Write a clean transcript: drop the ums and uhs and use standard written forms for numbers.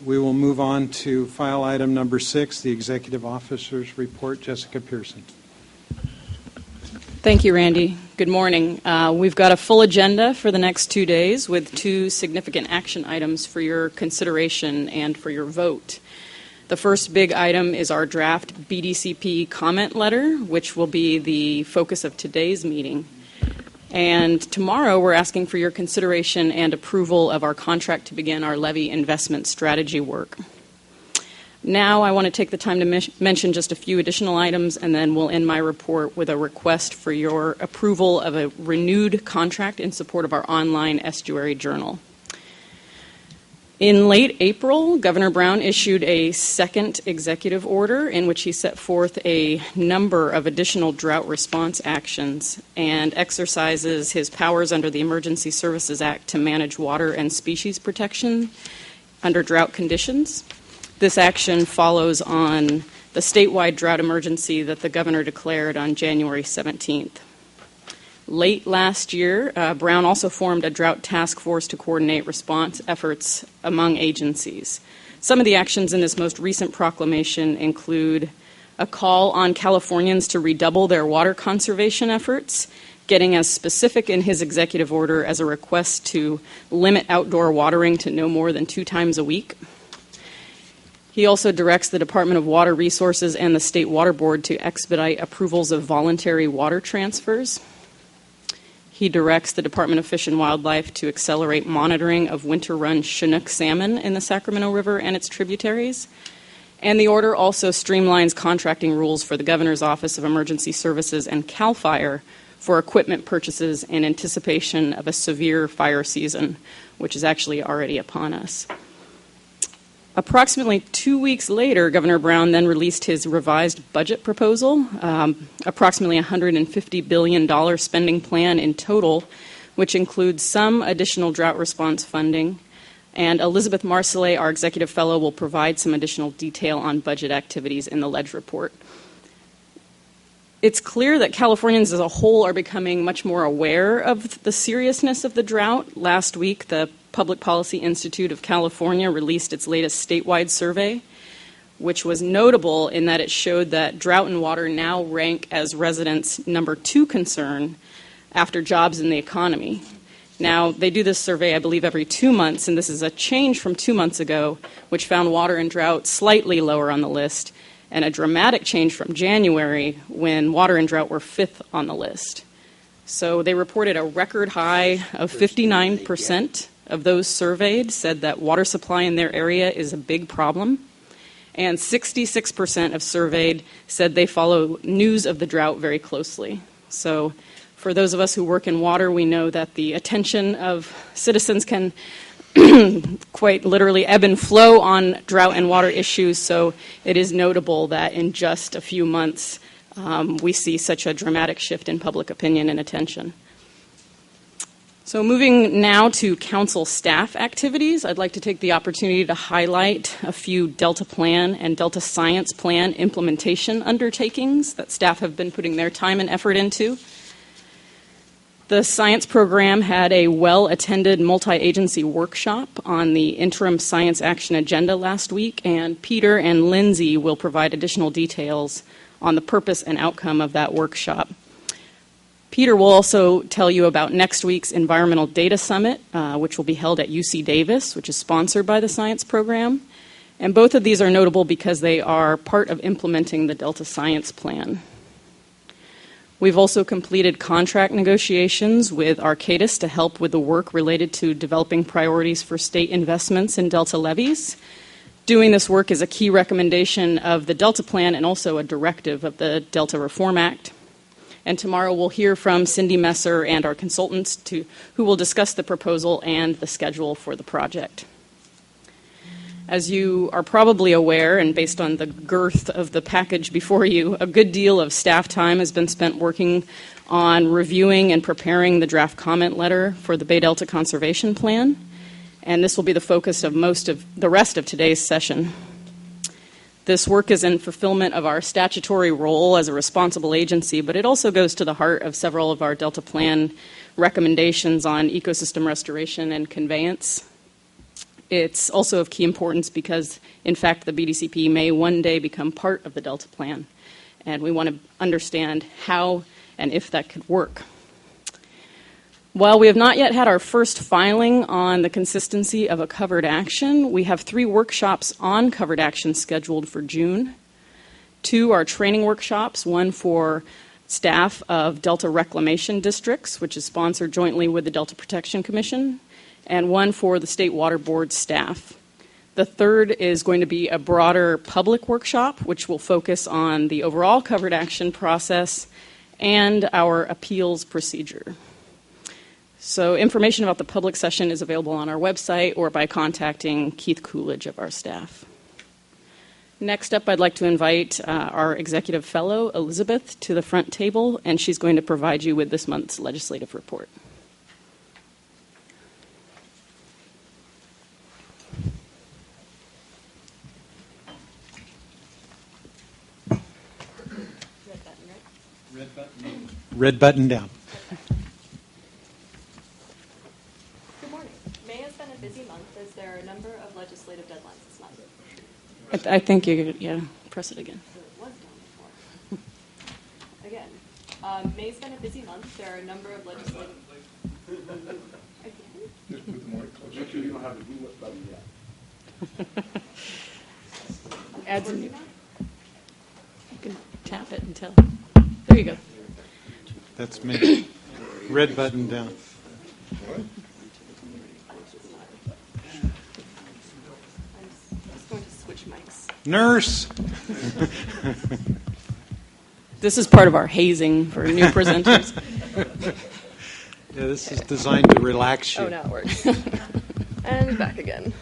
We will move on to file item number 6, the Executive Officer's Report. Jessica Pearson. Thank you, Randy. Good morning. We've got a full agenda for the next 2 days with 2 significant action items for your consideration and for your vote. The first big item is our draft BDCP comment letter, which will be the focus of today's meeting. And tomorrow we're asking for your consideration and approval of our contract to begin our levee investment strategy work. Now I want to take the time to mention just a few additional items, and then we'll end my report with a request for your approval of a renewed contract in support of our online Estuary journal. In late April, Governor Brown issued a second executive order in which he set forth a number of additional drought response actions and exercises his powers under the Emergency Services Act to manage water and species protection under drought conditions. This action follows on the statewide drought emergency that the governor declared on January 17th. Late last year, Brown also formed a drought task force to coordinate response efforts among agencies. Some of the actions in this most recent proclamation include a call on Californians to redouble their water conservation efforts, getting as specific in his executive order as a request to limit outdoor watering to no more than 2 times a week. He also directs the Department of Water Resources and the State Water Board to expedite approvals of voluntary water transfers. He directs the Department of Fish and Wildlife to accelerate monitoring of winter-run Chinook salmon in the Sacramento River and its tributaries. And the order also streamlines contracting rules for the Governor's Office of Emergency Services and CAL FIRE for equipment purchases in anticipation of a severe fire season, which is actually already upon us. Approximately 2 weeks later, Governor Brown then released his revised budget proposal, approximately $150 billion spending plan in total, which includes some additional drought response funding. And Elizabeth Marcellet, our executive fellow, will provide some additional detail on budget activities in the Ledge report. It's clear that Californians as a whole are becoming much more aware of the seriousness of the drought. Last week, the Public Policy Institute of California released its latest statewide survey, which was notable in that it showed that drought and water now rank as residents' number 2 concern after jobs and the economy. Now, they do this survey, I believe, every 2 months, and this is a change from 2 months ago, which found water and drought slightly lower on the list, and a dramatic change from January when water and drought were 5th on the list. So they reported a record high of 59% of those surveyed said that water supply in their area is a big problem, and 66% of surveyed said they follow news of the drought very closely. So for those of us who work in water, we know that the attention of citizens can quite literally ebb and flow on drought and water issues, so it is notable that in just a few months we see such a dramatic shift in public opinion and attention. So moving now to council staff activities, I'd like to take the opportunity to highlight a few Delta Plan and Delta Science Plan implementation undertakings that staff have been putting their time and effort into. The science program had a well-attended multi-agency workshop on the interim science action agenda last week, and Peter and Lindsay will provide additional details on the purpose and outcome of that workshop. Peter will also tell you about next week's Environmental Data Summit, which will be held at UC Davis, which is sponsored by the science program. And both of these are notable because they are part of implementing the Delta Science Plan. We've also completed contract negotiations with Arcadis to help with the work related to developing priorities for state investments in Delta levees. Doing this work is a key recommendation of the Delta Plan and also a directive of the Delta Reform Act. And tomorrow we'll hear from Cindy Messer and our consultants who will discuss the proposal and the schedule for the project. As you are probably aware, and based on the girth of the package before you, a good deal of staff time has been spent working on reviewing and preparing the draft comment letter for the Bay Delta Conservation Plan, and this will be the focus of most of the rest of today's session. This work is in fulfillment of our statutory role as a responsible agency, but it also goes to the heart of several of our Delta Plan recommendations on ecosystem restoration and conveyance. It's also of key importance because, in fact, the BDCP may one day become part of the Delta Plan, and we want to understand how and if that could work. While we have not yet had our first filing on the consistency of a covered action, we have 3 workshops on covered action scheduled for June. 2 are training workshops, one for staff of Delta Reclamation Districts, which is sponsored jointly with the Delta Protection Commission, and one for the State Water Board staff. The third is going to be a broader public workshop, which will focus on the overall covered action process and our appeals procedure. So information about the public session is available on our website or by contacting Keith Coolidge of our staff. Next up, I'd like to invite our executive fellow, Elizabeth, to the front table, and she's going to provide you with this month's legislative report. Red button down. Good morning. May has been a busy month as there are a number of legislative deadlines this month. I think you could, press it again. So it was done before. Again, May's been a busy month. There are a number of legislative... Just put the mic closer. Make sure you don't have the blue button yet. Add some. You can tap it until. There you go. That's me. Red button down. What? I'm just going to switch mics. Nurse. This is part of our hazing for new presenters. Yeah, this is designed to relax you. Oh, now it works. And back again.